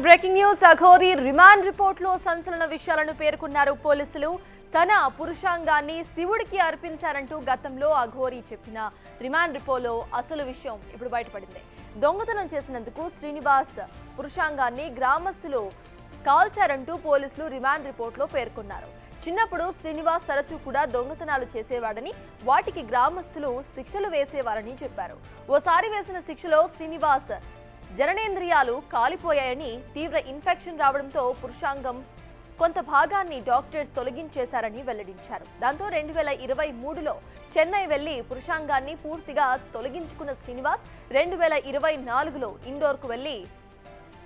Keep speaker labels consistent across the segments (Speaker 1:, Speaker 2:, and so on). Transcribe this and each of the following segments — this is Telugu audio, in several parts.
Speaker 1: Breaking news. అఘోరి రిమాండ్ రిపోర్ట్లో సంచలన విషయాలను పేర్కొన్నారు పోలీసులు. తన పురుషాంగాన్ని శివుడికి అర్పించారంటూ గతంలో అఘోరి చెప్పిన రిమాండ్ రిపోర్ట్లో అసలు విషయం ఇప్పుడు బయటపడింది. దొంగతనం చేసినందుకు శ్రీనివాస్ పురుషాంగాన్ని గ్రామస్తులు కాల్చారంటూ పోలీసులు రిమాండ్ రిపోర్ట్లో పేర్కొన్నారు. చిన్నప్పుడు శ్రీనివాస్ తరచూ కూడా దొంగతనాలు చేసేవాడని, వాటికి గ్రామస్తులు శిక్షలు వేసేవారని చెప్పారు. ఓసారి వేసిన శిక్షలో శ్రీనివాస్ జననేంద్రియాలు కాలిపోయాయని, తీవ్ర ఇన్ఫెక్షన్ రావడంతో పురుషాంగం కొంత భాగాన్ని డాక్టర్స్ తొలగించేశారని వెల్లడించారు. దాంతో 2023లో చెన్నై వెళ్లి పురుషాంగాన్ని పూర్తిగా తొలగించుకున్న శ్రీనివాస్ 2024లో ఇండోర్కు వెళ్లి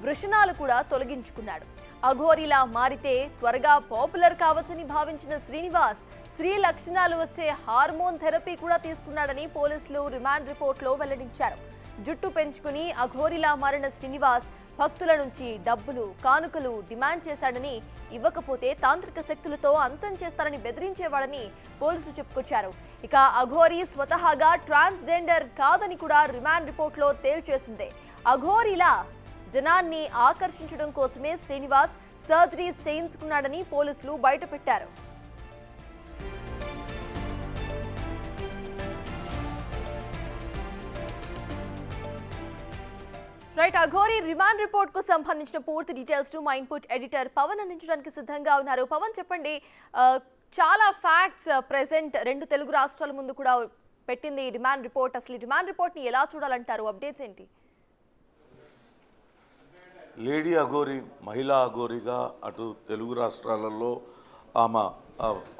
Speaker 1: వృషణాలు కూడా తొలగించుకున్నాడు. అఘోరిలా మారితే త్వరగా పాపులర్ కావచ్చని భావించిన శ్రీనివాస్ స్త్రీ లక్షణాలు వచ్చే హార్మోన్ థెరపీ కూడా తీసుకున్నాడని పోలీసులు రిమాండ్ రిపోర్ట్లో వెల్లడించారు. జుట్టు పెంచుకుని అఘోరిలా మారిన శ్రీనివాస్ భక్తుల నుంచి డబ్బులు, కానుకలు డిమాండ్ చేశాడని, ఇవ్వకపోతే తాంత్రిక శక్తులతో అంతం చేస్తారని బెదిరించేవాడని పోలీసులు చెప్పుకొచ్చారు. ఇక అఘోరి స్వతహాగా ట్రాన్స్జెండర్ కాదని కూడా రిమాండ్ రిపోర్ట్లో తేల్చేసిందే. అఘోరిలా జనాన్ని ఆకర్షించడం కోసమే శ్రీనివాస్ సర్జరీస్ చేయించుకున్నాడని పోలీసులు బయటపెట్టారు. రైట్, అఘోరి రిమాండ్ రిపోర్ట్ కు సంబంధించిన పూర్తి డీటెయిల్స్ మా ఇన్పుట్ ఎడిటర్ పవన్ అందించడానికి సిద్ధంగా ఉన్నారు. పవన్, చెప్పండి. చాలా ఫ్యాక్ట్స్ ప్రెసెంట్ రెండు తెలుగు రాష్ట్రాల ముందు కూడా పెట్టింది ఈ రిమాండ్ రిపోర్ట్. అసలు ఈ రిమాండ్ రిపోర్ట్ ని ఎలా చూడాలంటారు? అప్డేట్స్ ఏంటి?
Speaker 2: లేడీ అఘోరి మహిళా అఘోరిగా అటు తెలుగు రాష్ట్రాలలో ఆమె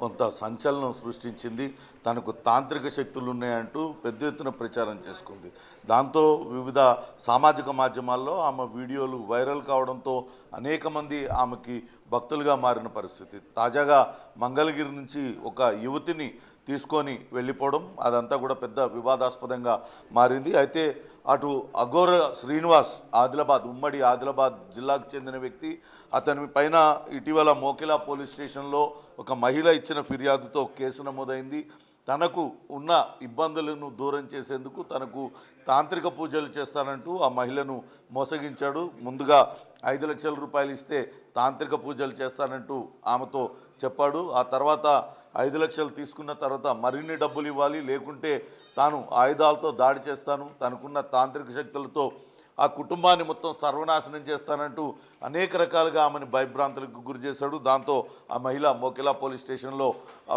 Speaker 2: కొంత సంచలనం సృష్టించింది. తనకు తాంత్రిక శక్తులు ఉన్నాయంటూ పెద్ద ఎత్తున ప్రచారం చేసుకుంది. దాంతో వివిధ సామాజిక మాధ్యమాల్లో ఆమె వీడియోలు వైరల్ కావడంతో అనేక మంది ఆమెకి భక్తులుగా మారిన పరిస్థితి. తాజాగా మంగళగిరి నుంచి ఒక యువతిని తీసుకొని వెళ్ళిపోవడం, అదంతా కూడా పెద్ద వివాదాస్పదంగా మారింది. అయితే అటు అఘోర శ్రీనివాస్ ఉమ్మడి ఆదిలాబాద్ జిల్లాకు చెందిన వ్యక్తి. అతని పైన ఇటీవల మోకిలా పోలీస్ స్టేషన్లో ఒక మహిళ ఇచ్చిన ఫిర్యాదుతో కేసు నమోదైంది. తనకు ఉన్న ఇబ్బందులను దూరం చేసేందుకు తనకు తాంత్రిక పూజలు చేస్తానంటూ ఆ మహిళను మోసగించాడు. ముందుగా 5 లక్షల రూపాయలు ఇస్తే తాంత్రిక పూజలు చేస్తానంటూ ఆమెతో చెప్పాడు. ఆ తర్వాత 5 లక్షలు తీసుకున్న తర్వాత మరిన్ని డబ్బులు ఇవ్వాలి, లేకుంటే తాను ఆయుధాలతో దాడి చేస్తాను, తనకున్న తాంత్రిక శక్తులతో ఆ కుటుంబాన్ని మొత్తం సర్వనాశనం చేస్తానంటూ అనేక రకాలుగా ఆమెను భయభ్రాంతులకు గురి చేశాడు. దాంతో ఆ మహిళ మోకిలా పోలీస్ స్టేషన్లో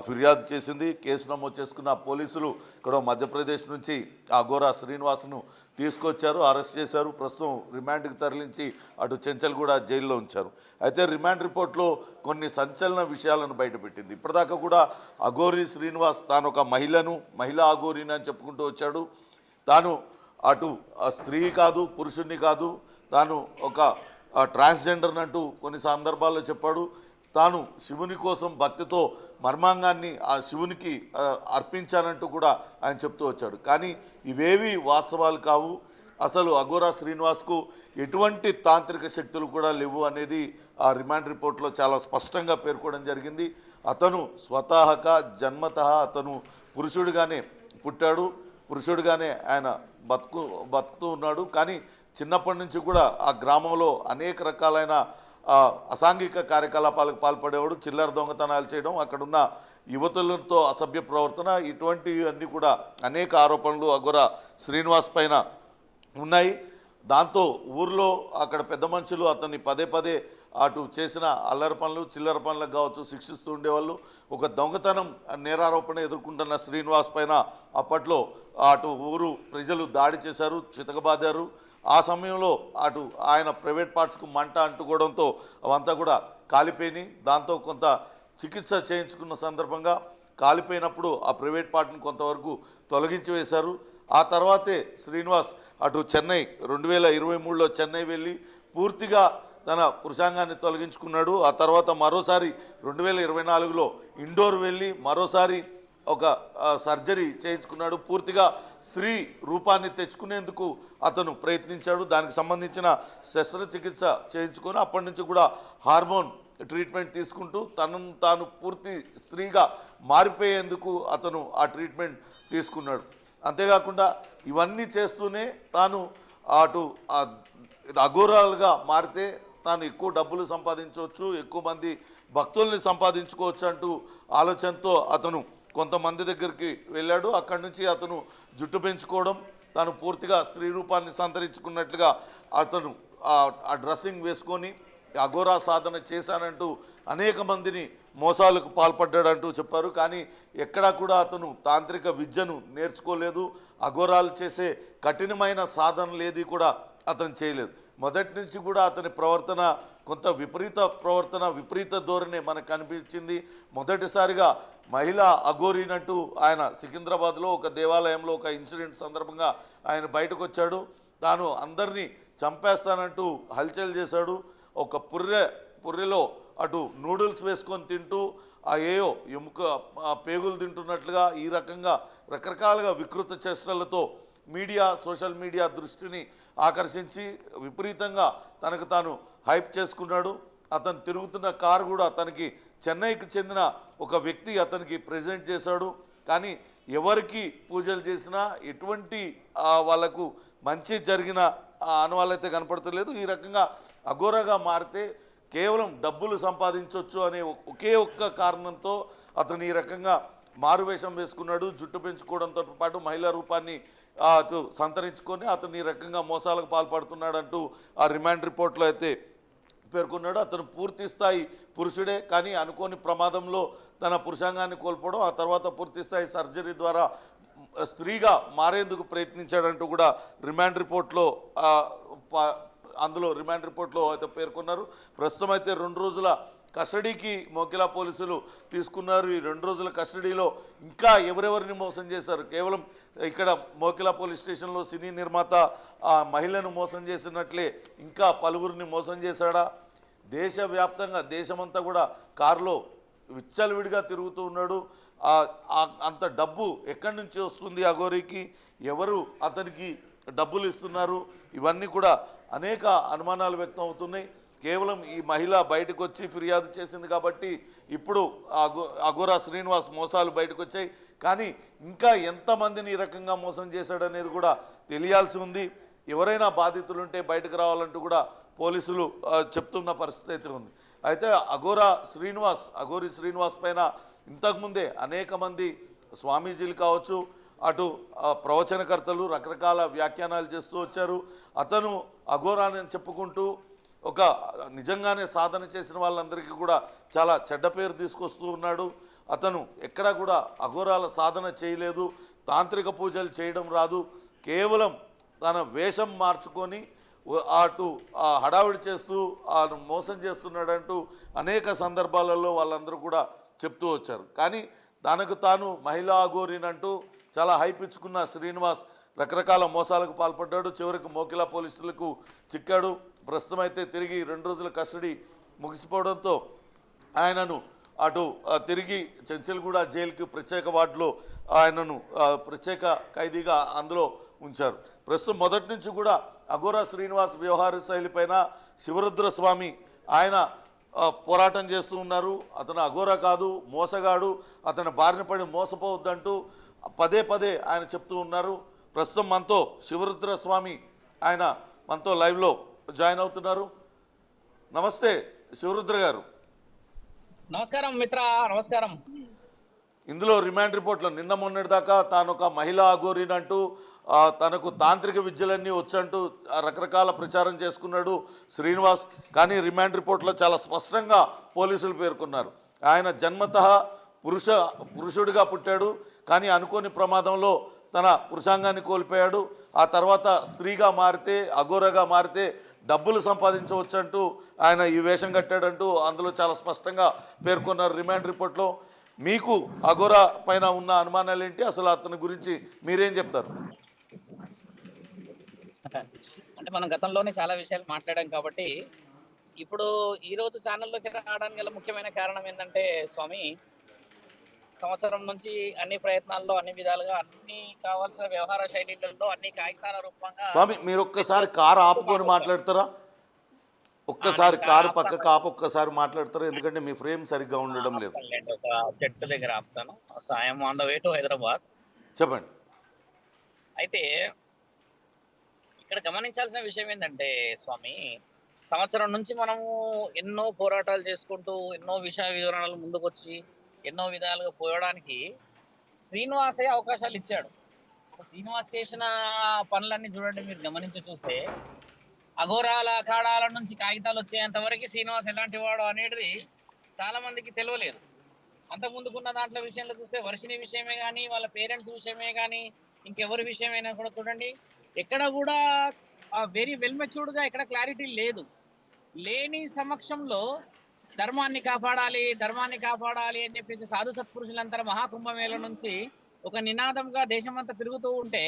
Speaker 2: ఫిర్యాదు చేసింది. కేసు నమోదు చేసుకున్న పోలీసులు ఇక్కడ మధ్యప్రదేశ్ నుంచి ఆ అఘోర శ్రీనివాస్ను తీసుకొచ్చారు, అరెస్ట్ చేశారు. ప్రస్తుతం రిమాండ్కి తరలించి అటు చెంచల్గూడ జైల్లో ఉంచారు. అయితే రిమాండ్ రిపోర్ట్లో కొన్ని సంచలన విషయాలను బయటపెట్టింది. ఇప్పటిదాకా కూడా అఘోరి శ్రీనివాస్ తాను ఒక మహిళా అఘోరిని అని చెప్పుకుంటూ వచ్చాడు. తాను అటు స్త్రీ కాదు, పురుషుణ్ణి కాదు, తాను ఒక ట్రాన్స్జెండర్ అంటూ కొన్ని సందర్భాల్లో చెప్పాడు. తాను శివుని కోసం భక్తితో మర్మాంగాన్ని ఆ శివునికి అర్పించానంటూ కూడా ఆయన చెప్తూ వచ్చాడు. కానీ ఇవేవి వాస్తవాలు కావు. అసలు అఘోర శ్రీనివాస్కు ఎటువంటి తాంత్రిక శక్తులు కూడా లేవు అనేది ఆ రిమాండ్ రిపోర్ట్లో చాలా స్పష్టంగా పేర్కొనడం జరిగింది. అతను స్వతహాగా జన్మతః అతను పురుషుడిగానే పుట్టాడు, పురుషుడిగానే ఆయన బతుకుతూ ఉన్నాడు. కానీ చిన్నప్పటి నుంచి కూడా ఆ గ్రామంలో అనేక రకాలైన అసాంఘిక కార్యకలాపాలకు పాల్పడేవాడు. చిల్లర దొంగతనాలు చేయడం, అక్కడున్న యువతులతో అసభ్య ప్రవర్తన, ఇటువంటివన్నీ కూడా అనేక ఆరోపణలు అఘోర శ్రీనివాస్ పైన ఉన్నాయి. దాంతో ఊర్లో అక్కడ పెద్ద మనుషులు అతన్ని పదే అటు చేసిన అల్లరి పనులు, చిల్లర పనులకు కావచ్చు శిక్షిస్తూ ఉండేవాళ్ళు. ఒక దొంగతనం నేరారోపణ ఎదుర్కొంటున్న శ్రీనివాస్ పైన అప్పట్లో అటు ఊరు ప్రజలు దాడి చేశారు, చితకబాదారు. ఆ సమయంలో అటు ఆయన ప్రైవేట్ పార్ట్స్కు మంట అంటుకోవడంతో అవంతా కూడా కాలిపోయినాయి. దాంతో కొంత చికిత్స చేయించుకున్న సందర్భంగా కాలిపోయినప్పుడు ఆ ప్రైవేట్ పార్ట్ని కొంతవరకు తొలగించి వేశారు. ఆ తర్వాతే శ్రీనివాస్ అటు చెన్నై 2023లో చెన్నై వెళ్ళి పూర్తిగా తన పురుషాంగాన్ని తొలగించుకున్నాడు. ఆ తర్వాత మరోసారి 2024లో ఇండోర్ వెళ్ళి మరోసారి ఒక సర్జరీ చేయించుకున్నాడు. పూర్తిగా స్త్రీ రూపాన్ని తెచ్చుకునేందుకు అతను ప్రయత్నించాడు. దానికి సంబంధించిన శస్త్రచికిత్స చేయించుకొని అప్పటి నుంచి కూడా హార్మోన్ ట్రీట్మెంట్ తీసుకుంటూ తనను తాను పూర్తి స్త్రీగా మారిపోయేందుకు అతను ఆ ట్రీట్మెంట్ తీసుకున్నాడు. అంతేకాకుండా ఇవన్నీ చేస్తూనే తాను అటు అఘోరాలుగా మారితే తాను ఎక్కువ డబ్బులు సంపాదించవచ్చు, ఎక్కువ మంది భక్తుల్ని సంపాదించుకోవచ్చు అంటూ ఆలోచనతో అతను కొంతమంది దగ్గరికి వెళ్ళాడు. అక్కడి నుంచి అతను జుట్టు పెంచుకోవడం, తాను పూర్తిగా స్త్రీ రూపాన్ని సంతరించుకున్నట్లుగా అతను ఆ డ్రెస్సింగ్ వేసుకొని అఘోరా సాధన చేశానంటూ అనేక మందిని మోసాలకు పాల్పడ్డాడంటూ చెప్పారు. కానీ ఎక్కడా కూడా అతను తాంత్రిక విద్యను నేర్చుకోలేదు. అఘోరాలు చేసే కఠినమైన సాధనలు ఏది కూడా అతను చేయలేదు. మొదటి నుంచి కూడా అతని ప్రవర్తన కొంత విపరీత ధోరణి మనకు కనిపించింది. మొదటిసారిగా మహిళా అఘోరినట్టు ఆయన సికింద్రాబాద్లో ఒక దేవాలయంలో ఒక ఇన్సిడెంట్ సందర్భంగా ఆయన బయటకు వచ్చాడు. తాను అందరినీ చంపేస్తానంటూ హల్చల్ చేశాడు. ఒక పుర్రెలో అటు నూడిల్స్ వేసుకొని తింటూ ఏయో పేగులు తింటున్నట్లుగా ఈ రకంగా రకరకాలుగా వికృత చేష్టలతో సోషల్ మీడియా దృష్టిని ఆకర్షించి విపరీతంగా తనకు తాను హైప్ చేసుకున్నాడు. అతను తిరుగుతున్న కారు కూడా తనకి చెన్నైకి చెందిన ఒక వ్యక్తి అతనికి ప్రెజెంట్ చేశాడు. కానీ ఎవరికి పూజలు చేసినా ఎటువంటి వాళ్ళకు మంచి జరిగిన ఆనవాళ్ళైతే కనపడతలేదు. ఈ రకంగా అఘోరగా మారితే కేవలం డబ్బులు సంపాదించవచ్చు అనే ఒకే ఒక్క కారణంతో అతను ఈ రకంగా మారువేషం వేసుకున్నాడు. జుట్టు పెంచుకోవడంతో పాటు మహిళా రూపాన్ని అటు సంతరించుకొని అతను ఈ రకంగా మోసాలకు పాల్పడుతున్నాడంటూ ఆ రిమాండ్ రిపోర్ట్లో అయితే పేర్కొన్నాడు. అతను పూర్తి స్థాయి పురుషుడే, కానీ అనుకోని ప్రమాదంలో తన పురుషాంగాన్ని కోల్పోవడం, ఆ తర్వాత పూర్తి స్థాయి సర్జరీ ద్వారా స్త్రీగా మారేందుకు ప్రయత్నించాడంటూ కూడా రిమాండ్ రిపోర్ట్లో అయితే పేర్కొన్నారు. ప్రస్తుతం అయితే 2 రోజుల కస్టడీకి మోకిలా పోలీసులు తీసుకున్నారు. ఈ 2 రోజుల కస్టడీలో ఇంకా ఎవరెవరిని మోసం చేశారు, కేవలం ఇక్కడ మోకిలా పోలీస్ స్టేషన్లో సినీ నిర్మాత ఆ మహిళను మోసం చేసినట్లే ఇంకా పలువురిని మోసం చేశాడా, దేశవ్యాప్తంగా దేశమంతా కూడా కారులో విచ్చలవిడిగా తిరుగుతూ ఉన్నాడు. అంత డబ్బు ఎక్కడి నుంచి వస్తుంది అఘోరికి, ఎవరు అతనికి డబ్బులు ఇస్తున్నారు, ఇవన్నీ కూడా అనేక అనుమానాలు వ్యక్తం అవుతున్నాయి. కేవలం ఈ మహిళ బయటకు వచ్చి ఫిర్యాదు చేసింది కాబట్టి ఇప్పుడు అఘోరా శ్రీనివాస్ మోసాలు బయటకు వచ్చాయి. కానీ ఇంకా ఎంతమందిని ఈ రకంగా మోసం చేశాడనేది కూడా తెలియాల్సి ఉంది. ఎవరైనా బాధితులుంటే బయటకు రావాలంటూ కూడా పోలీసులు చెప్తున్న పరిస్థితి అయితే ఉంది. అయితే అఘోరి శ్రీనివాస్ పైన ఇంతకుముందే అనేక మంది స్వామీజీలు కావచ్చు, అటు ప్రవచనకర్తలు రకరకాల వ్యాఖ్యానాలు చేస్తూ వచ్చారు. అతను అఘోరాని చెప్పుకుంటూ ఒక నిజంగానే సాధన చేసిన వాళ్ళందరికీ కూడా చాలా చెడ్డ పేరు తీసుకొస్తూ ఉన్నాడు. అతను ఎక్కడా కూడా అఘోరాల సాధన చేయలేదు, తాంత్రిక పూజలు చేయడం రాదు, కేవలం తన వేషం మార్చుకొని అటు హడావిడి చేస్తూ మోసం చేస్తున్నాడంటూ అనేక సందర్భాలలో వాళ్ళందరూ కూడా చెప్తూ వచ్చారు. కానీ తనకు తాను మహిళా అఘోరినంటూ చాలా హైప్ ఇచ్చుకున్న శ్రీనివాస్ రకరకాల మోసాలకు పాల్పడ్డాడు. చివరికి మోకిలా పోలీసులకు చిక్కాడు. ప్రస్తుతం అయితే తిరిగి 2 రోజుల కస్టడీ ముగిసిపోవడంతో ఆయనను అటు తిరిగి చెంచల్గూడ జైలుకి ప్రత్యేక వార్డులో ఆయనను ప్రత్యేక ఖైదీగా అందులో ఉంచారు. ప్రస్తుతం మొదటి నుంచి కూడా అఘోరా శ్రీనివాస్ వ్యవహార శైలిపైన శివరుద్ర స్వామి ఆయన పోరాటం చేస్తూ ఉన్నారు. అతను అఘోరా కాదు, మోసగాడు, అతని బారిన పడి మోసపోవద్దంటూ పదే ఆయన చెప్తూ ఉన్నారు. ప్రస్తుతం మనతో శివరుద్ర స్వామి ఆయన మనతో లైవ్లో జాయిన్ అవుతున్నారు. నమస్తే శివరుద్ర గారు.
Speaker 3: నమస్కారం మిత్ర, నమస్కారం.
Speaker 2: ఇందులో రిమాండ్ రిపోర్ట్లో నిన్న మొన్నటి దాకా తాను ఒక మహిళా అఘోరినంటూ తనకు తాంత్రిక విద్యలన్నీ వచ్చంటూ రకరకాల ప్రచారం చేసుకున్నాడు శ్రీనివాస్. కానీ రిమాండ్ రిపోర్ట్లో చాలా స్పష్టంగా పోలీసులు పేర్కొన్నారు, ఆయన జన్మతః పురుషుడిగా పుట్టాడు, కానీ అనుకోని ప్రమాదంలో తన పురుషాంగాన్ని కోల్పోయాడు. ఆ తర్వాత స్త్రీగా మారితే, అఘోరగా మారితే డబ్బులు సంపాదించవచ్చంటూ ఆయన ఈ వేషం కట్టాడంటూ అందులో చాలా స్పష్టంగా పేర్కొన్నారు రిమాండ్ రిపోర్ట్లో. మీకు అఘోరా పైన ఉన్న అనుమానాలు ఏంటి, అసలు అతని గురించి మీరేం చెప్తారు?
Speaker 3: అంటే మనం గతంలోనే చాలా విషయాలు మాట్లాడాం కాబట్టి ఇప్పుడు ఈ రోజు ఛానల్లోకి రావడానికి గల ముఖ్యమైన కారణం ఏంటంటే స్వామి, సంవత్సరం నుంచి అన్ని ప్రయత్నాల్లో అన్ని విధాలుగా అన్ని కావాల్సిన వ్యవహార శైలిలలో అన్ని కాగితాల రూపంగా.
Speaker 2: స్వామి మీరు ఒక్కసారి కారు ఆపుకొని మాట్లాడతారా? ఒక్కసారి కారు పక్కకు ఆపు, ఒక్కసారి మాట్లాడతారా? ఎందుకంటే మీ ఫ్రేమ్ సరిగ్గా ఉండడం లేదు.
Speaker 3: ఒక చెట్టు దగ్గర ఆపుతాను. సాయం on the way to Hyderabad.
Speaker 2: చెప్పండి.
Speaker 3: అయితే ఇక్కడ గమనించాల్సిన విషయం ఏంటంటే స్వామి, సంవత్సరం నుంచి మనము ఎన్నో పోరాటాలు చేసుకుంటూ ఎన్నో విషయ వివరణలు ముందుకొచ్చి ఎన్నో విధాలుగా పోయడానికి శ్రీనివాసే అవకాశాలు ఇచ్చాడు. శ్రీనివాస్ చేసిన పనులన్నీ చూడండి, మీరు గమనించి చూస్తే అఘోరాల అఖాడాల నుంచి కాగితాలు వచ్చేంత వరకు శ్రీనివాస్ ఎలాంటి వాడు అనేది చాలా మందికి తెలియలేదు. అంత ముందుకున్న దాంట్లో విషయంలో చూస్తే వర్షిణి విషయమే కానీ, వాళ్ళ పేరెంట్స్ విషయమే కానీ, ఇంకెవరి విషయమైనా కూడా చూడండి, ఎక్కడ కూడా వెరీ వెల్ మెచ్యూర్డ్ గా ఎక్కడ క్లారిటీ లేదు. లేని సమక్షంలో ధర్మాన్ని కాపాడాలి అని చెప్పేసి సాధు సత్పురుషులంతా మహాకుంభమేళ నుంచి ఒక నినాదంగా దేశమంతా తిరుగుతూ ఉంటే,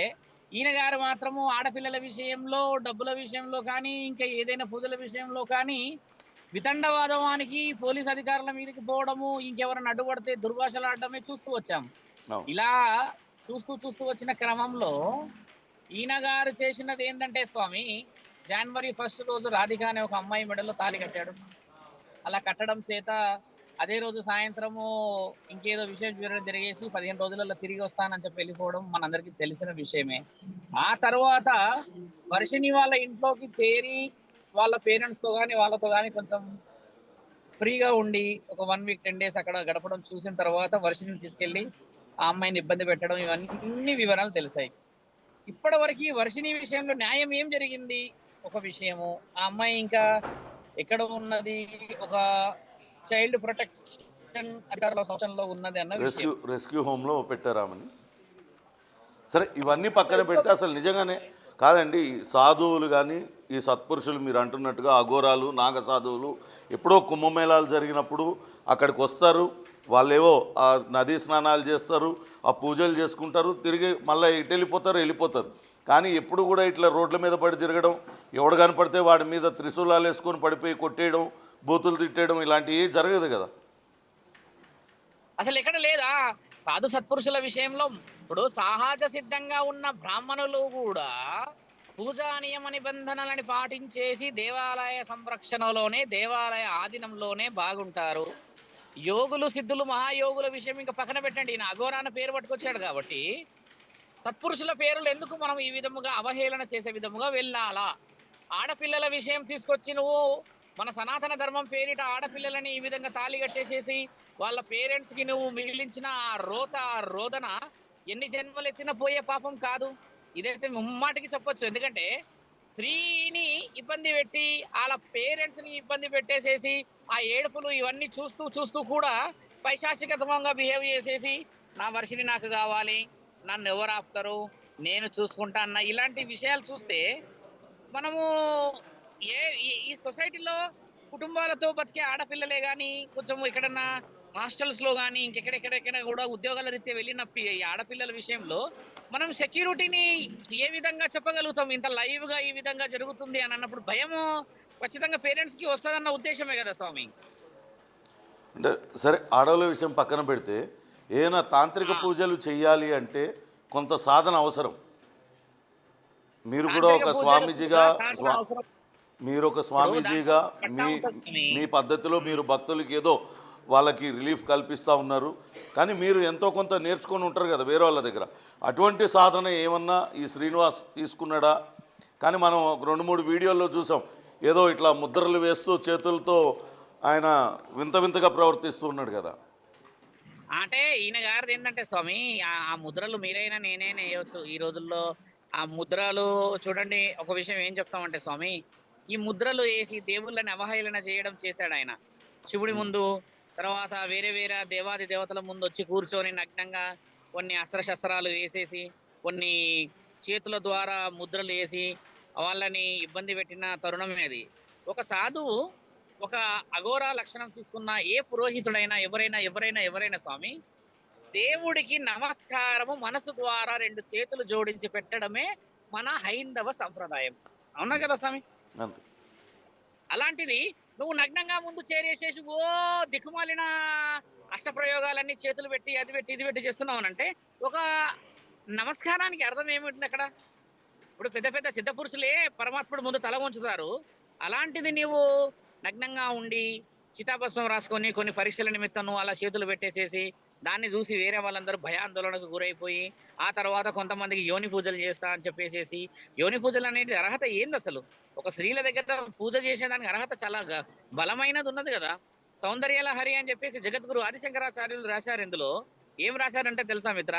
Speaker 3: ఈయన గారు మాత్రము ఆడపిల్లల విషయంలో, డబ్బుల విషయంలో కానీ, ఇంకా ఏదైనా పూజల విషయంలో కానీ వితండవాదవానికి పోలీస్ అధికారుల మీదకి పోవడము, ఇంకెవరైనా అడ్డుపడితే దుర్భాషలు ఆడటమే చూస్తూ వచ్చాం. ఇలా చూస్తూ వచ్చిన క్రమంలో ఈయన గారు చేసినది ఏంటంటే స్వామి, జనవరి 1 రోజు రాధిక అనే ఒక అమ్మాయి మెడలో తాళి కట్టాడు. అలా కట్టడం చేత అదే రోజు సాయంత్రము ఇంకేదో విశేష వివరణ జరిగేసి 15 రోజులలో తిరిగి వస్తానని చెప్పి వెళ్ళిపోవడం మనందరికీ తెలిసిన విషయమే. ఆ తర్వాత వర్షిణి వాళ్ళ ఇంట్లోకి చేరి వాళ్ళ పేరెంట్స్ తో కానీ వాళ్ళతో కానీ కొంచెం ఫ్రీగా ఉండి ఒక 1 వీక్ 10 డేస్ అక్కడ గడపడం చూసిన తర్వాత వర్షిని తీసుకెళ్లి ఆ అమ్మాయిని ఇబ్బంది పెట్టడం, ఇవన్నీ వివరాలు తెలిసాయి. ఇప్పటి వరకు వర్షిని విషయంలో న్యాయం ఏం జరిగింది ఒక విషయము, ఆ అమ్మాయి ఇంకా ఎక్కడ ఉన్నది, ఒక చైల్డ్ ప్రొటెక్షన్ అధికారుల సంవత్సరంలో ఉన్నది అన్న
Speaker 2: రెస్క్యూ హోమ్ లో పెట్టారామని. సరే, ఇవన్నీ పక్కన పెడితే అసలు నిజంగానే కాదండి, సాధువులు కానీ ఈ సత్పురుషులు మీరు అంటున్నట్టుగా అఘోరాలు, నాగ సాధువులు ఎప్పుడో కుంభమేళాలు జరిగినప్పుడు అక్కడికి వస్తారు, వాళ్ళేవో ఆ నదీ స్నానాలు చేస్తారు, ఆ పూజలు చేసుకుంటారు, తిరిగి మళ్ళీ ఇటు వెళ్ళిపోతారు. కానీ ఎప్పుడు కూడా ఇట్లా రోడ్ల మీద పడి తిరగడం, ఎవడు కనపడితే వాడి మీద త్రిశూలాలు వేసుకొని పడిపోయి కొట్టేయడం, బూతులు తిట్టేయడం ఇలాంటివి జరగదు కదా.
Speaker 3: అసలు ఎక్కడ లేదా సాధు సత్పురుషుల విషయంలో. ఇప్పుడు సహజ సిద్ధంగా ఉన్న బ్రాహ్మణులు కూడా పూజా నియమ నిబంధనలని పాటించేసి దేవాలయ సంరక్షణలోనే, దేవాలయ ఆధీనంలోనే బాగుంటారు. యోగులు, సిద్ధులు, మహాయోగుల విషయం ఇంకా పక్కన పెట్టండి. ఈయన అఘోరాన పేరు పట్టుకొచ్చాడు కాబట్టి సత్పురుషుల పేర్లు ఎందుకు మనం ఈ విధముగా అవహేళన చేసే విధముగా వెళ్ళాలా? ఆడపిల్లల విషయం తీసుకొచ్చి నువ్వు మన సనాతన ధర్మం పేరిట ఆడపిల్లలని ఈ విధంగా తాళి కట్టేసేసి వాళ్ళ పేరెంట్స్ కి నువ్వు మిగిలించిన రోదన ఎన్ని జన్మలు ఎత్తిన పోయే పాపం కాదు. ఇదైతే ముమ్మాటికి చెప్పొచ్చు. ఎందుకంటే స్త్రీని ఇబ్బంది పెట్టి వాళ్ళ పేరెంట్స్ ని ఇబ్బంది పెట్టేసేసి ఆ ఏడుపులు ఇవన్నీ చూస్తూ కూడా పైశాచికతంగా బిహేవ్ చేసేసి నా వర్షిని నాకు కావాలి, నన్ను ఎవరు ఆపుతారు, నేను చూసుకుంటా అన్న ఇలాంటి విషయాలు చూస్తే మనము ఈ సొసైటీలో కుటుంబాలతో బతికే ఆడపిల్లలే కానీ, కొంచెం ఎక్కడన్నా హాస్టల్స్ లో కానీ ఇంకెక్కడెక్కడెక్కడ కూడా ఉద్యోగాల రీత్యా వెళ్ళిన ఈ ఆడపిల్లల విషయంలో మనం సెక్యూరిటీని ఏ విధంగా చెప్పగలుగుతాం? ఇంత లైవ్ గా ఈ విధంగా జరుగుతుంది అని అన్నప్పుడు భయము ఖచ్చితంగా పేరెంట్స్ కి వస్తుందన్న ఉద్దేశమే కదా స్వామి.
Speaker 2: అంటే సరే, ఆడవాళ్ళ విషయం పక్కన పెడితే ఏదైనా తాంత్రిక పూజలు చెయ్యాలి అంటే కొంత సాధన అవసరం. మీరు కూడా ఒక స్వామీజీగా మీ పద్ధతిలో మీరు భక్తులకి ఏదో వాళ్ళకి రిలీఫ్ కల్పిస్తూ ఉన్నారు, కానీ మీరు ఎంతో కొంత నేర్చుకొని ఉంటారు కదా వేరే వాళ్ళ దగ్గర. అటువంటి సాధన ఏమన్నా ఈ శ్రీనివాస్ తీసుకున్నాడా? కానీ మనం 2-3 వీడియోల్లో చూసాం, ఏదో ఇట్లా ముద్రలు వేస్తూ చేతులతో ఆయన వింతగా ప్రవర్తిస్తూ ఉన్నాడు కదా.
Speaker 3: అంటే ఈయన గారిది ఏంటంటే స్వామి, ఆ ముద్రలు మీరైనా నేనైనా వేయవచ్చు ఈ రోజుల్లో. ఆ ముద్రలు చూడండి, ఒక విషయం ఏం చెప్తామంటే స్వామి, ఈ ముద్రలు వేసి దేవుళ్ళని అవహేళన చేయడం చేశాడు ఆయన. శివుడి ముందు, తర్వాత వేరే దేవాది దేవతల ముందు వచ్చి కూర్చొని నగ్నంగా కొన్ని అస్త్రశస్త్రాలు వేసేసి, కొన్ని చేతుల ద్వారా ముద్రలు వేసి వాళ్ళని ఇబ్బంది పెట్టిన తరుణమే అది. ఒక సాధువు, ఒక అఘోర లక్షణం తీసుకున్న ఏ పురోహితుడైనా ఎవరైనా స్వామి, దేవుడికి నమస్కారము మనసు ద్వారా 2 చేతులు జోడించి పెట్టడమే మన హైందవ సంప్రదాయం. అవునా కదా స్వామి? అలాంటిది నువ్వు నగ్నంగా ముందు చేరేసేసి ఓ దిక్కుమాలిన అష్టప్రయోగాలన్నీ చేతులు పెట్టి అది పెట్టి ఇది పెట్టి చేస్తున్నావు అంటే ఒక నమస్కారానికి అర్థం ఏమిటి అక్కడ? ఇప్పుడు పెద్ద సిద్ధ పురుషులే పరమాత్ముడు ముందు తల ఉంచుతారు. అలాంటిది నీవు నగ్నంగా ఉండి చితాభస్మం రాసుకొని కొన్ని పరీక్షల నిమిత్తం అలా చేతులు పెట్టేసేసి దాన్ని చూసి వేరే వాళ్ళందరూ భయాందోళనకు గురైపోయి ఆ తర్వాత కొంతమందికి యోని పూజలు చేస్తా అని చెప్పేసేసి యోని పూజలు అనేది అర్హత ఏంది అసలు? ఒక స్త్రీల దగ్గర పూజ చేసేదానికి అర్హత చాలా బలమైనది ఉన్నది కదా. సౌందర్యలహరి అని చెప్పేసి జగద్గురు ఆదిశంకరాచార్యులు రాశారు. ఇందులో ఏం రాశారంటే తెలుసా మిత్ర,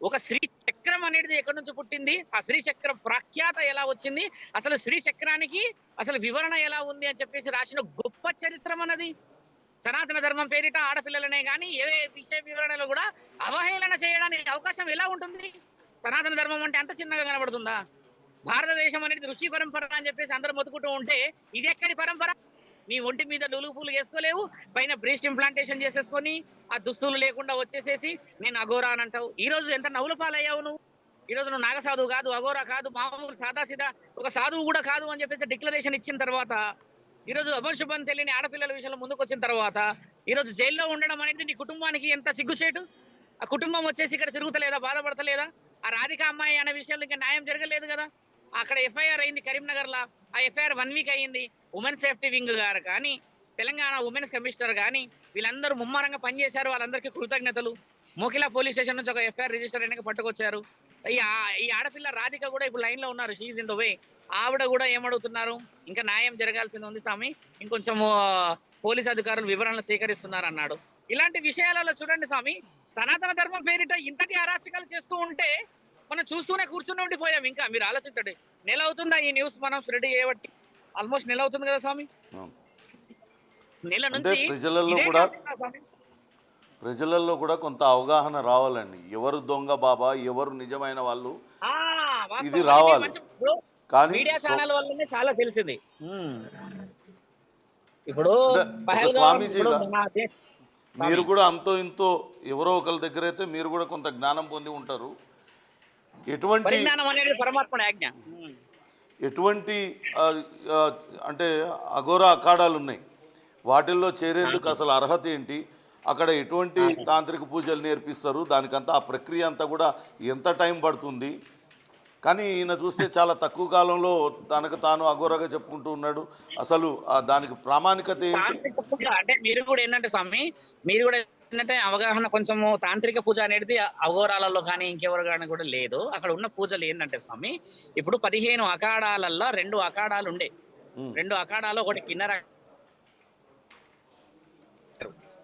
Speaker 3: ఒక శ్రీ చక్రం అనేది ఎక్కడి నుంచి పుట్టింది, ఆ శ్రీ చక్రం ప్రాఖ్యాత ఎలా వచ్చింది, అసలు శ్రీ చక్రానికి అసలు వివరణ ఎలా ఉంది అని చెప్పేసి రాసిన గొప్ప చరిత్రం అన్నది. సనాతన ధర్మం పేరిట ఆడపిల్లలనే గాని ఏ విషయ వివరణలో కూడా అవహేళన చేయడానికి అవకాశం ఎలా ఉంటుంది? సనాతన ధర్మం అంటే అంత చిన్నగా కనబడుతుందా? భారతదేశం అనేది ఋషి పరంపర అని చెప్పేసి అందరూ మొత్తుకుంటూ ఉంటే ఇది ఎక్కడి పరంపర? నీ ఒంటి మీద నులుగు పూలు వేసుకోలేవు, పైన బ్రెస్ట్ ఇంప్లాంటేషన్ చేసేసుకొని ఆ దుస్తులు లేకుండా వచ్చేసేసి నేను అఘోరా అని అంటావు. ఈ రోజు ఎంత నవ్వుల పాలయ్యావు నువ్వు. ఈ రోజు నువ్వు నాగసాధువు కాదు, అఘోరా కాదు, మామూలు సాదాసీదా ఒక సాధువు కూడా కాదు అని చెప్పేసి డిక్లరేషన్ ఇచ్చిన తర్వాత, ఈ రోజు అభశుభం తెలియని ఆడపిల్లల విషయంలో ముందుకు వచ్చిన తర్వాత, ఈ రోజు జైల్లో ఉండడం అనేది నీ కుటుంబానికి ఎంత సిగ్గుచేటు. ఆ కుటుంబం వచ్చేసి ఇక్కడ తిరుగుతలేదా, బాధపడతలేదా? ఆ రాధిక అమ్మాయి అనే విషయంలో ఇంకా న్యాయం జరగలేదు కదా. అక్కడ ఎఫ్ఐఆర్ అయింది కరీంనగర్ లా, ఆ ఎఫ్ఐఆర్ 1 వీక్ అయింది. ఉమెన్ సేఫ్టీ వింగ్ గారు కానీ, తెలంగాణ ఉమెన్స్ కమిషనర్ కానీ వీళ్ళందరూ ముమ్మరంగా పనిచేశారు. వాళ్ళందరికీ కృతజ్ఞతలు. మోకిలా పోలీస్ స్టేషన్ నుంచి ఒక ఎఫ్ఐఆర్ రిజిస్టర్ అయినాక పట్టుకొచ్చారు. ఈ ఆడపిల్ల రాధిక కూడా ఇప్పుడు లైన్ లో ఉన్నారు, షీఈ్ ఇన్ ద వే. ఆవిడ కూడా ఏమడుగుతున్నారు, ఇంకా న్యాయం జరగాల్సింది ఉంది స్వామి, ఇంకొంచెం పోలీస్ అధికారులు వివరణలు సేకరిస్తున్నారు అన్నాడు. ఇలాంటి విషయాలలో చూడండి స్వామి, సనాతన ధర్మం పేరిట ఇంతటి అరాచకాలు చేస్తూ ఉంటే మనం చూస్తూనే కూర్చుని ఉండిపోయాం. ఇంకా మీరు ఆలోచించండి, నెల అవుతుందా ఈ న్యూస్ మనం స్ప్రెడ్ చేయబట్టి? ఆల్మోస్ట్ నెల అవుతుంది కదా స్వామి. నెల నుంచి
Speaker 2: ప్రజలలో కూడా కొంత అవగాహన రావాలండి. ఎవరు దొంగ బాబా, ఎవరు నిజమైన వాళ్ళు, ఇది రావాలి. కానీ
Speaker 3: మీడియా ఛానల్ వల్లనే చాలా తెలిసింది. ఇప్పుడు
Speaker 2: స్వామీజీగా మీరు కూడా అంతో ఇంతో ఎవరో ఒకరి దగ్గర అయితే మీరు కూడా కొంత జ్ఞానం పొంది ఉంటారు. ఎటువంటి అంటే అఘోరా అఖాడాలు ఉన్నాయి, వాటిల్లో చేరేందుకు అసలు అర్హత ఏంటి, అక్కడ ఎటువంటి తాంత్రిక పూజలు నేర్పిస్తారు, దానికంతా ఆ ప్రక్రియ అంతా కూడా ఎంత టైం పడుతుంది. కానీ ఈయన చూస్తే చాలా తక్కువ కాలంలో తనకు తాను అఘోరగా చెప్పుకుంటూ ఉన్నాడు. అసలు దానికి ప్రామాణికత ఏంటి?
Speaker 3: అంటే మీరు కూడా ఏంటంటే స్వామి, మీరు కూడా ఏంటంటే అవగాహన కొంచెము తాంత్రిక పూజ అనేది అఘోరాలలో కానీ ఇంకెవరు కానీ కూడా లేదు. అక్కడ ఉన్న పూజలు ఏంటంటే స్వామి, ఇప్పుడు 15 అఖాడాలలో 2 అఖాడాలు ఉండే. 2 అఖాడాలు ఒకటి కిన్నర.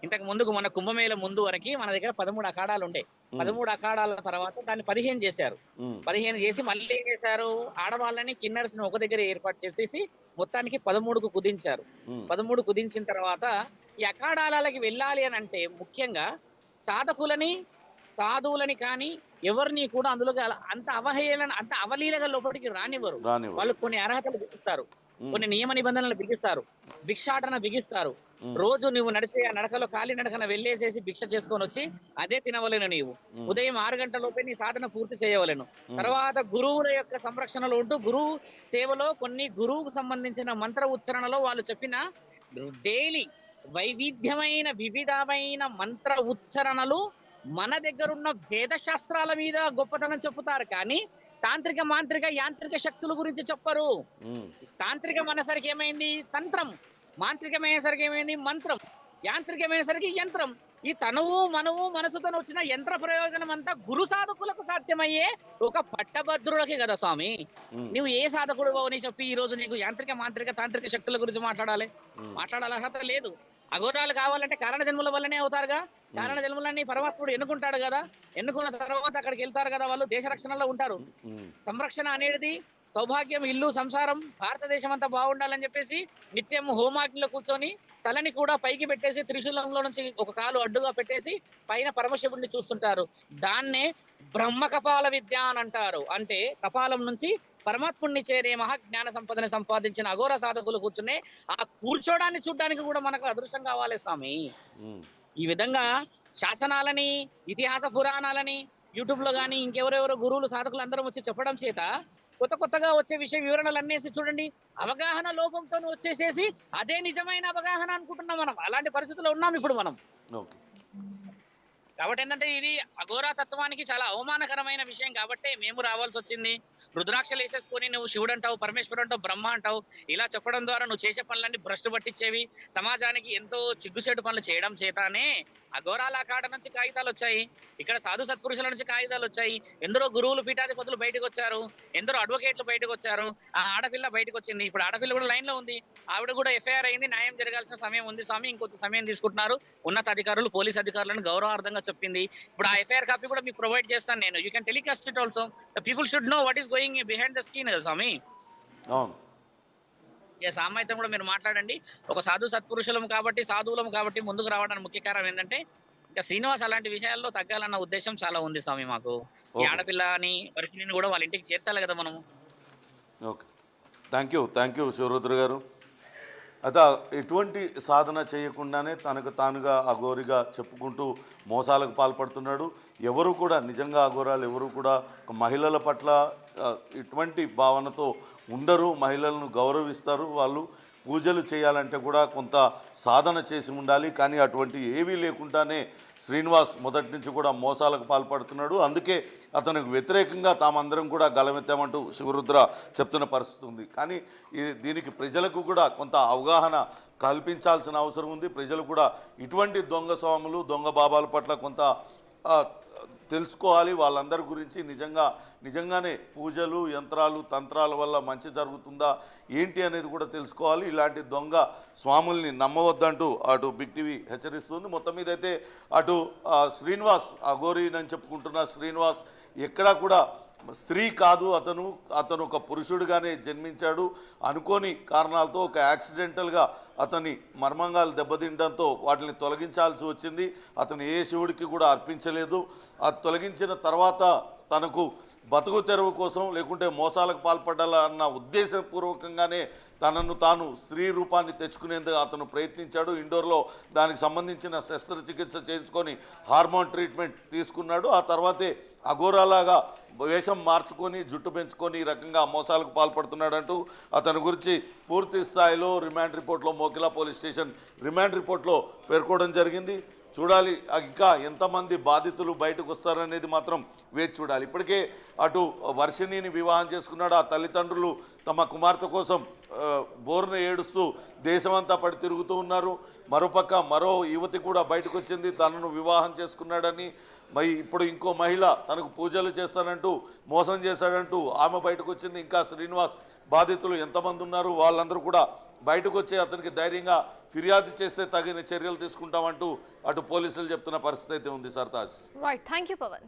Speaker 3: ఇంతకు ముందుకు మన కుంభమేళ ముందు వరకు మన దగ్గర 13 అఖాడాలు ఉండే. 13 అఖాడాల తర్వాత దాన్ని 15 చేశారు. 15 చేసి మళ్ళీ ఏం చేశారు, ఆడవాళ్ళని కిన్నర్స్ ని ఒక దగ్గర ఏర్పాటు చేసేసి మొత్తానికి 13కు కుదించారు. 13 కుదించిన తర్వాత ఈ అఖాడాలకి వెళ్ళాలి అని అంటే ముఖ్యంగా సాధువులని కానీ ఎవరిని కూడా అందులో అంత అవహేళన, అంత అవలీలగా లోపలికి రానివ్వరు. వాళ్ళు కొన్ని అర్హతలు బిగిస్తారు, కొన్ని నియమ నిబంధనలు బిగిస్తారు, భిక్షాటన బిగిస్తారు. రోజు నువ్వు నడిచే ఆ నడకలో కాలి నడకన వెళ్ళేసేసి భిక్ష చేసుకొని వచ్చి అదే తినవలేను. నీవు ఉదయం 6 గంటల లోపే నీ సాధన పూర్తి చేయవలేను. తర్వాత గురువుల యొక్క సంరక్షణలో ఉంటూ గురువు సేవలో కొన్ని గురువుకు సంబంధించిన మంత్ర ఉచ్చారణలో వాళ్ళు చెప్పిన డైలీ వైవిధ్యమైన వివిధమైన మంత్ర ఉచ్చారణలు మన దగ్గరున్న వేద శాస్త్రాల మీద గొప్పతనం చెప్పుతారు, కానీ తాంత్రిక మాంత్రిక యాంత్రిక శక్తుల గురించి చెప్పరు. తాంత్రికం అనేసరికి ఏమైంది తంత్రం, మాంత్రికమయ్యేసరికి ఏమైంది మంత్రం, యాంత్రికమయ్యేసరికి యంత్రం. ఈ తనువు మనవు మనసుతో వచ్చిన యంత్ర ప్రయోజనం అంతా గురు సాధకులకు సాధ్యమయ్యే ఒక పట్టభద్రులకి కదా స్వామి. నువ్వు ఏ సాధకుడు అని చెప్పి ఈ రోజు నీకు యాంత్రిక మాంత్రిక తాంత్రిక శక్తుల గురించి మాట్లాడాలి అర్హత లేదు. అఘోరాలు కావాలంటే కారణ జన్ముల వల్లనే అవుతారుగా. కారణ జన్ములన్నీ పరమాత్ముడు ఎన్నుకుంటాడు కదా. ఎన్నుకున్న తర్వాత అక్కడికి వెళ్తారు కదా, వాళ్ళు దేశ రక్షణలో ఉంటారు. సంరక్షణ అనేది సౌభాగ్యం, ఇల్లు, సంసారం, భారతదేశం అంతా బాగుండాలని చెప్పేసి నిత్యం హోమాగ్నిలో కూర్చొని తలని కూడా పైకి పెట్టేసి త్రిశూలంలో నుంచి ఒక కాలు అడ్డుగా పెట్టేసి పైన పరమశివుడిని చూస్తుంటారు. దాన్నే బ్రహ్మ కపాల విద్య అని అంటారు. అంటే కపాలం నుంచి పరమాత్ముడిని చేరే మహాజ్ఞాన సంపదని సంపాదించిన అఘోర సాధకులు కూర్చునే ఆ కూర్చోడాన్ని చూడడానికి కూడా మనకు అదృష్టం కావాలి స్వామి. ఈ విధంగా శాసనాలని, ఇతిహాస పురాణాలని యూట్యూబ్ లో కానీ ఇంకెవరెవరో గురువులు సాధకులు అందరం వచ్చి చెప్పడం చేత కొత్తగా వచ్చే విషయ వివరణలు అన్నేసి చూడండి అవగాహన లోపంతో వచ్చేసేసి అదే నిజమైన అవగాహన అనుకుంటున్నాం మనం. అలాంటి పరిస్థితుల్లో ఉన్నాం ఇప్పుడు మనం. కాబట్టి ఏంటంటే ఇది అఘోరా తత్వానికి చాలా అవమానకరమైన విషయం కాబట్టి మేము రావాల్సి వచ్చింది. రుద్రాక్షలు వేసేసుకొని నువ్వు శివుడు అంటావు, పరమేశ్వరుడు అంటావు, బ్రహ్మ అంటావు, ఇలా చెప్పడం ద్వారా నువ్వు చేసే పనులన్నీ భ్రష్టు పట్టించేవి, సమాజానికి ఎంతో చిగ్గుచేటు పనులు చేయడం చేతానే అఘోరాల అఖాడ నుంచి కాగితాలు వచ్చాయి. ఇక్కడ సాధు సత్పురుషుల నుంచి కాగితాలు వచ్చాయి. ఎందరో గురువులు పీఠాధిపతులు బయటకు వచ్చారు, ఎందరో అడ్వకేట్లు బయటకు వచ్చారు. ఆ ఆడపిల్ల బయటకు వచ్చింది. ఇప్పుడు ఆడపిల్ల కూడా లైన్ లో ఉంది. ఆవిడ కూడా ఎఫ్ఐఆర్ అయింది. న్యాయం జరగాల్సిన సమయం ఉంది స్వామి, ఇంకొంత సమయం తీసుకుంటున్నారు. ఉన్నత అధికారులు, పోలీస్ అధికారులను గౌరవార్థంగా చెప్పింది. ఇప్పుడు ఆ ఎఫ్ఐఆర్ కాపీ కూడా మీకు ప్రొవైడ్ చేస్తాను నేను. You can telecast it also. The people should know what is going behind the screen స్వామి.
Speaker 2: అవును.
Speaker 3: ఎస్, అమ్మాయితో కూడా మీరు మాట్లాడండి. ఒక సాధు సత్పురుషులం కాబట్టి, సాధువులం కాబట్టి ముందుకు రావడానికి ముఖ్య కారణం ఏంటంటే ఇంకా శ్రీనివాస్ అలాంటి విషయాల్లో తగ్గాలన్న ఉద్దేశం చాలా ఉంది స్వామి మాకు. ఈ ఆడపిల్లని పరిస్థితిని కూడా వాళ్ళ ఇంటికి చేర్చాలి కదా మనము.
Speaker 2: ఓకే, థ్యాంక్ యూ శివరుద్ర గారు. అయితే ఎటువంటి సాధన చేయకుండానే తనకు తానుగా అఘోరిగా చెప్పుకుంటూ మోసాలకు పాల్పడుతున్నాడు. ఎవరు కూడా నిజంగా అఘోరాలు ఎవరు కూడా మహిళల పట్ల ఇటువంటి భావనతో ఉండరు. మహిళలను గౌరవిస్తారు. వాళ్ళు పూజలు చేయాలంటే కూడా కొంత సాధన చేసి ఉండాలి. కానీ అటువంటి ఏవీ లేకుండానే శ్రీనివాస్ మొదటి నుంచి కూడా మోసాలకు పాల్పడుతున్నాడు. అందుకే అతనికి వ్యతిరేకంగా తామందరం కూడా గలమెత్తామంటూ శివరుద్ర చెప్తున్న పరిస్థితి ఉంది. కానీ దీనికి ప్రజలకు కూడా కొంత అవగాహన కల్పించాల్సిన అవసరం ఉంది. ప్రజలు కూడా ఇటువంటి దొంగ స్వాములు, దొంగ బాబాల పట్ల కొంత తెలుసుకోవాలి. వాళ్ళందరి గురించి నిజంగానే పూజలు, యంత్రాలు, తంత్రాల వల్ల మంచి జరుగుతుందా ఏంటి అనేది కూడా తెలుసుకోవాలి. ఇలాంటి దొంగ స్వాముల్ని నమ్మవద్దంటూ అటు బిగ్ టీవీ హెచ్చరిస్తుంది. మొత్తం మీద అయితే అటు శ్రీనివాస్ అఘోరీనని చెప్పుకుంటున్న శ్రీనివాస్ ఎక్కడా కూడా స్త్రీ కాదు, అతను ఒక పురుషుడిగానే జన్మించాడు. అనుకోని కారణాలతో ఒక యాక్సిడెంటల్గా అతని మర్మంగాలు దెబ్బతినడంతో వాటిని తొలగించాల్సి వచ్చింది. అతను ఏ శివుడికి కూడా అర్పించలేదు. అది తొలగించిన తర్వాత తనకు బతుకు తెరువు కోసం లేకుంటే మోసాలకు పాల్పడాలన్న ఉద్దేశపూర్వకంగానే తనను తాను స్త్రీ రూపాన్ని తెచ్చుకునేందుకు అతను ప్రయత్నించాడు. ఇండోర్లో దానికి సంబంధించిన శస్త్రచికిత్స చేయించుకొని హార్మోన్ ట్రీట్మెంట్ తీసుకున్నాడు. ఆ తర్వాతే అఘోరాలాగా వేషం మార్చుకొని జుట్టు పెంచుకొని ఈ రకంగా మోసాలకు పాల్పడుతున్నాడంటూ అతని గురించి పూర్తి స్థాయిలో రిమాండ్ రిపోర్ట్లో మోకిలా పోలీస్ స్టేషన్ రిమాండ్ రిపోర్ట్లో పేర్కోవడం జరిగింది. చూడాలి ఇంకా ఎంతమంది బాధితులు బయటకు వస్తారనేది మాత్రం వేచి చూడాలి. ఇప్పటికే అటు వర్షిణిని వివాహం చేసుకున్నాడు. ఆ తల్లిదండ్రులు తమ కుమార్తె కోసం బోర్న ఏడుస్తూ దేశమంతా పడి తిరుగుతూ ఉన్నారు. మరోపక్క మరో యువతి కూడా బయటకు వచ్చింది, తనను వివాహం చేసుకున్నాడని. ఇప్పుడు ఇంకో మహిళ తనకు పూజలు చేస్తానంటూ మోసం చేశాడంటూ ఆమె బయటకు వచ్చింది. ఇంకా శ్రీనివాస్ బాధితులు ఎంతమంది ఉన్నారు వాళ్ళందరూ కూడా బయటకు వచ్చి అతనికి ధైర్యంగా ఫిర్యాదు చేస్తే తగిన చర్యలు తీసుకుంటామంటూ అటు పోలీసులు చెప్తున్న పరిస్థితి అయితే ఉంది. Sartaj.
Speaker 1: Right, thank you Pawan.